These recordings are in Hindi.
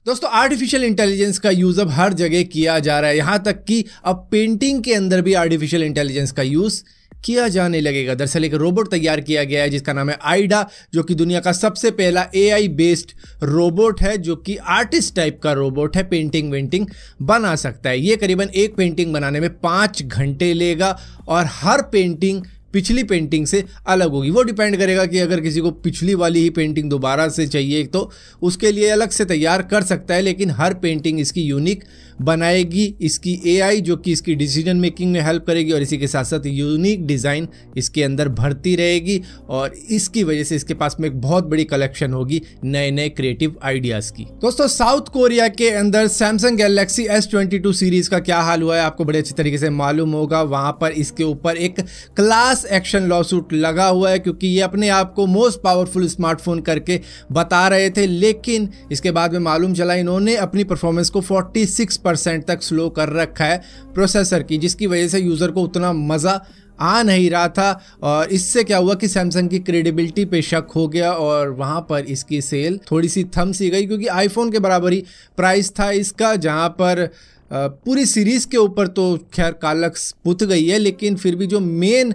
दोस्तों आर्टिफिशियल इंटेलिजेंस का यूज अब हर जगह किया जा रहा है, यहां तक कि अब पेंटिंग के अंदर भी आर्टिफिशियल इंटेलिजेंस का यूज किया जाने लगेगा। दरअसल एक रोबोट तैयार किया गया है जिसका नाम है आइडा, जो कि दुनिया का सबसे पहला एआई बेस्ड रोबोट है, जो कि आर्टिस्ट टाइप का रोबोट है, पेंटिंग वेंटिंग बना सकता है। ये करीबन एक पेंटिंग बनाने में 5 घंटे लेगा और हर पेंटिंग पिछली पेंटिंग से अलग होगी। वो डिपेंड करेगा कि अगर किसी को पिछली वाली ही पेंटिंग दोबारा से चाहिए तो उसके लिए अलग से तैयार कर सकता है, लेकिन हर पेंटिंग इसकी यूनिक बनाएगी इसकी एआई, जो कि इसकी डिसीजन मेकिंग में हेल्प करेगी और इसी के साथ साथ यूनिक डिज़ाइन इसके अंदर भरती रहेगी और इसकी वजह से इसके पास में एक बहुत बड़ी कलेक्शन होगी नए नए क्रिएटिव आइडियाज़ की। दोस्तों साउथ कोरिया के अंदर सैमसंग गैलेक्सी S22 सीरीज़ का क्या हाल हुआ है आपको बड़े अच्छी तरीके से मालूम होगा। वहाँ पर इसके ऊपर एक क्लास एक्शन लॉसूट लगा हुआ है, क्योंकि ये अपने आप को मोस्ट पावरफुल स्मार्टफोन करके बता रहे थे, लेकिन इसके बाद में मालूम चला इन्होंने अपनी परफॉर्मेंस को 46% तक स्लो कर रखा है प्रोसेसर की, जिसकी वजह से यूज़र को उतना मज़ा आ नहीं रहा था। और इससे क्या हुआ कि सैमसंग की क्रेडिबिलिटी पे शक हो गया और वहाँ पर इसकी सेल थोड़ी सी थम सी गई, क्योंकि आईफोन के बराबर ही प्राइस था इसका, जहाँ पर पूरी सीरीज़ के ऊपर तो खैर कालक पुत गई है, लेकिन फिर भी जो मेन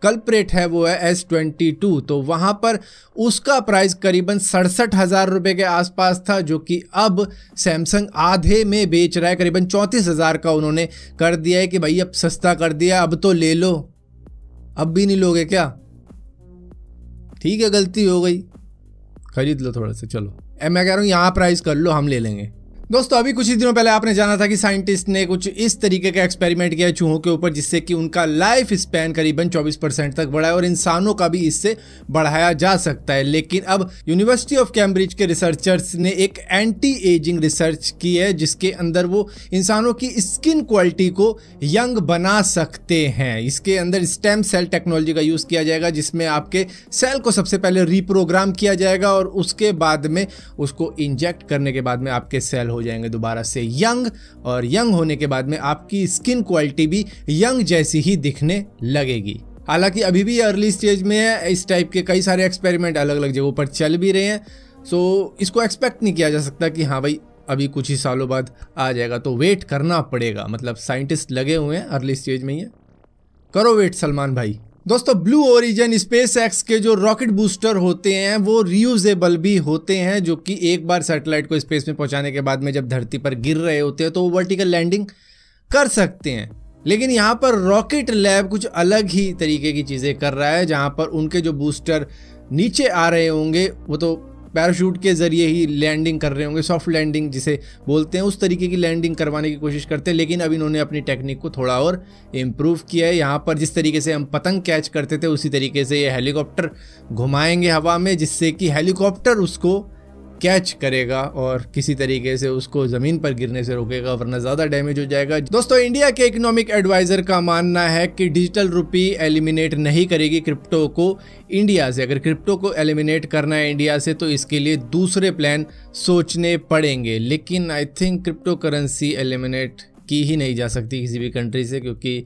कल्प्रेट है वो है S22, तो वहाँ पर उसका प्राइस करीबन 67,000 रुपये के आसपास था, जो कि अब सैमसंग आधे में बेच रहा है, करीबन 34,000 का उन्होंने कर दिया है कि भाई अब सस्ता कर दिया, अब तो ले लो। अब भी नहीं लोगे क्या? ठीक है गलती हो गई, खरीद लो थोड़ा सा, चलो मैं कह रहा हूँ यहाँ प्राइस कर लो, हम ले लेंगे। दोस्तों अभी कुछ ही दिनों पहले आपने जाना था कि साइंटिस्ट ने कुछ इस तरीके का एक्सपेरिमेंट किया चूहों के ऊपर, जिससे कि उनका लाइफ स्पैन करीबन 24% तक बढ़ा है और इंसानों का भी इससे बढ़ाया जा सकता है। लेकिन अब यूनिवर्सिटी ऑफ कैम्ब्रिज के रिसर्चर्स ने एक एंटी एजिंग रिसर्च की है, जिसके अंदर वो इंसानों की स्किन क्वालिटी को यंग बना सकते हैं। इसके अंदर स्टेम सेल टेक्नोलॉजी का यूज़ किया जाएगा, जिसमें आपके सेल को सबसे पहले रीप्रोग्राम किया जाएगा और उसके बाद में उसको इंजेक्ट करने के बाद में आपके सेल हो जाएंगे दोबारा से यंग, और यंग होने के बाद में आपकी स्किन क्वालिटी भी यंग जैसी ही दिखने लगेगी। हालांकि अभी भी अर्ली स्टेज में है, इस टाइप के कई सारे एक्सपेरिमेंट अलग अलग जगहों पर चल भी रहे हैं, सो इसको एक्सपेक्ट नहीं किया जा सकता कि हाँ भाई अभी कुछ ही सालों बाद आ जाएगा, तो वेट करना पड़ेगा। मतलब साइंटिस्ट लगे हुए हैं अर्ली स्टेज में, ये करो वेट सलमान भाई। दोस्तों ब्लू ओरिजिन स्पेसएक्स के जो रॉकेट बूस्टर होते हैं वो रीयूजेबल भी होते हैं, जो कि एक बार सैटेलाइट को स्पेस में पहुंचाने के बाद में जब धरती पर गिर रहे होते हैं तो वो वर्टिकल लैंडिंग कर सकते हैं। लेकिन यहाँ पर रॉकेट लैब कुछ अलग ही तरीके की चीज़ें कर रहा है, जहाँ पर उनके जो बूस्टर नीचे आ रहे होंगे वो तो पैराशूट के ज़रिए ही लैंडिंग कर रहे होंगे, सॉफ्ट लैंडिंग जिसे बोलते हैं, उस तरीके की लैंडिंग करवाने की कोशिश करते हैं। लेकिन अब इन्होंने अपनी टेक्निक को थोड़ा और इम्प्रूव किया है। यहाँ पर जिस तरीके से हम पतंग कैच करते थे उसी तरीके से ये हेलीकॉप्टर घुमाएंगे हवा में, जिससे कि हेलीकॉप्टर उसको कैच करेगा और किसी तरीके से उसको ज़मीन पर गिरने से रोकेगा, वरना ज़्यादा डैमेज हो जाएगा। दोस्तों इंडिया के इकोनॉमिक एडवाइज़र का मानना है कि डिजिटल रुपी एलिमिनेट नहीं करेगी क्रिप्टो को इंडिया से। अगर क्रिप्टो को एलिमिनेट करना है इंडिया से तो इसके लिए दूसरे प्लान सोचने पड़ेंगे। लेकिन I think crypto currency eliminate की ही नहीं जा सकती किसी भी कंट्री से, क्योंकि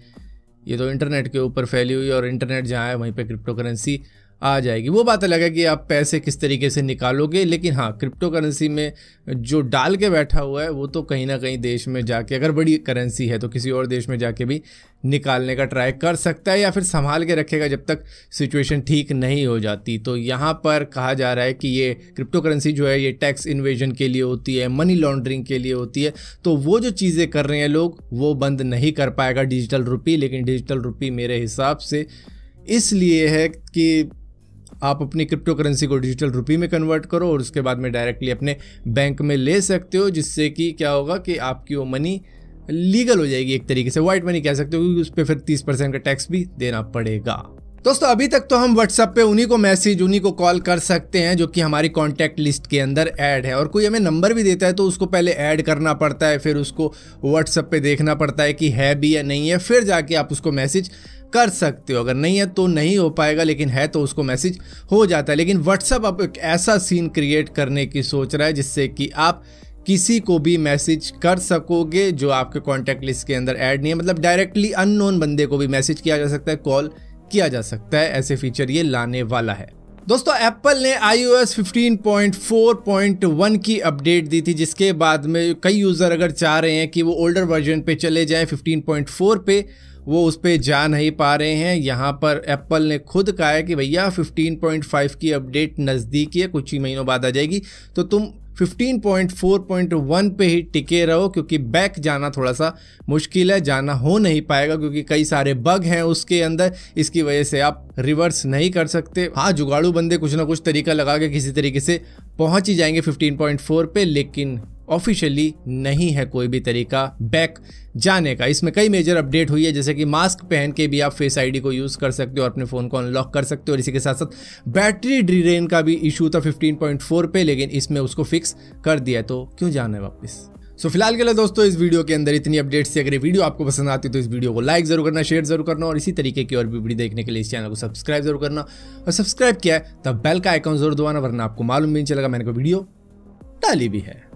ये तो इंटरनेट के ऊपर फैली हुई है और इंटरनेट जहाँ है वहीं पर क्रिप्टो करेंसी आ जाएगी। वो बात अलग है कि आप पैसे किस तरीके से निकालोगे, लेकिन हाँ क्रिप्टो करेंसी में जो डाल के बैठा हुआ है वो तो कहीं ना कहीं देश में जाके, अगर बड़ी करेंसी है तो किसी और देश में जाके भी निकालने का ट्राई कर सकता है, या फिर संभाल के रखेगा जब तक सिचुएशन ठीक नहीं हो जाती। तो यहाँ पर कहा जा रहा है कि ये क्रिप्टो करेंसी जो है ये टैक्स इन्वेजन के लिए होती है, मनी लॉन्ड्रिंग के लिए होती है, तो वो जो चीज़ें कर रहे हैं लोग वो बंद नहीं कर पाएगा डिजिटल रुपी। लेकिन डिजिटल रुपी मेरे हिसाब से इसलिए है कि आप अपनी क्रिप्टो करेंसी को डिजिटल रुपी में कन्वर्ट करो और उसके बाद में डायरेक्टली अपने बैंक में ले सकते हो, जिससे कि क्या होगा कि आपकी वो मनी लीगल हो जाएगी, एक तरीके से वाइट मनी कह सकते हो, क्योंकि उस पर फिर 30% का टैक्स भी देना पड़ेगा। दोस्तों अभी तक तो हम व्हाट्सएप पे उन्हीं को मैसेज उन्हीं को कॉल कर सकते हैं जो कि हमारी कॉन्टैक्ट लिस्ट के अंदर ऐड है, और कोई हमें नंबर भी देता है तो उसको पहले ऐड करना पड़ता है, फिर उसको व्हाट्सएप पे देखना पड़ता है कि है भी या नहीं है, फिर जाके आप उसको मैसेज कर सकते हो। अगर नहीं है तो नहीं हो पाएगा, लेकिन है तो उसको मैसेज हो जाता है। लेकिन व्हाट्सएप अब एक ऐसा सीन क्रिएट करने की सोच रहा है जिससे कि आप किसी को भी मैसेज कर सकोगे जो आपके कॉन्टैक्ट लिस्ट के अंदर ऐड नहीं है। मतलब डायरेक्टली अननोन बंदे को भी मैसेज किया जा सकता है, कॉल किया जा सकता है, ऐसे फीचर ये लाने वाला है। दोस्तों एप्पल ने iOS 15.4.1 की अपडेट दी थी, जिसके बाद में कई यूज़र अगर चाह रहे हैं कि वो ओल्डर वर्जन पे चले जाएं 15.4 पे, वो उस पे जा नहीं पा रहे हैं। यहाँ पर एप्पल ने खुद कहा है कि भैया 15.5 की अपडेट नज़दीक है, कुछ ही महीनों बाद आ जाएगी, तो तुम 15.4.1 पे ही टिके रहो, क्योंकि बैक जाना थोड़ा सा मुश्किल है, जाना हो नहीं पाएगा क्योंकि कई सारे बग हैं उसके अंदर, इसकी वजह से आप रिवर्स नहीं कर सकते। हाँ, जुगाड़ू बंदे कुछ ना कुछ तरीका लगा के किसी तरीके से पहुंच ही जाएंगे 15.4 पे, लेकिन ऑफिशियली नहीं है कोई भी तरीका बैक जाने का। इसमें कई मेजर अपडेट हुई है, जैसे कि मास्क पहन के भी आप फेस आईडी को यूज़ कर सकते हो और अपने फ़ोन को अनलॉक कर सकते हो, और इसी के साथ साथ बैटरी ड्रेन का भी इशू था 15.4 पे, लेकिन इसमें उसको फिक्स कर दिया, तो क्यों जाना है वापस। सो फिलहाल के लिए दोस्तों इस वीडियो के अंदर इतनी अपडेट्स थी। अगर ये वीडियो आपको पसंद आती है तो इस वीडियो को लाइक जरूर करना, शेयर जरूर करना, और इसी तरीके की और भी वीडियो देखने के लिए इस चैनल को सब्सक्राइब जरूर करना, और सब्सक्राइब किया है तब बेल का आइकॉन जरूर दबाना, वरना आपको मालूम भी नहीं चलेगा मैंने कोई वीडियो डाली भी है।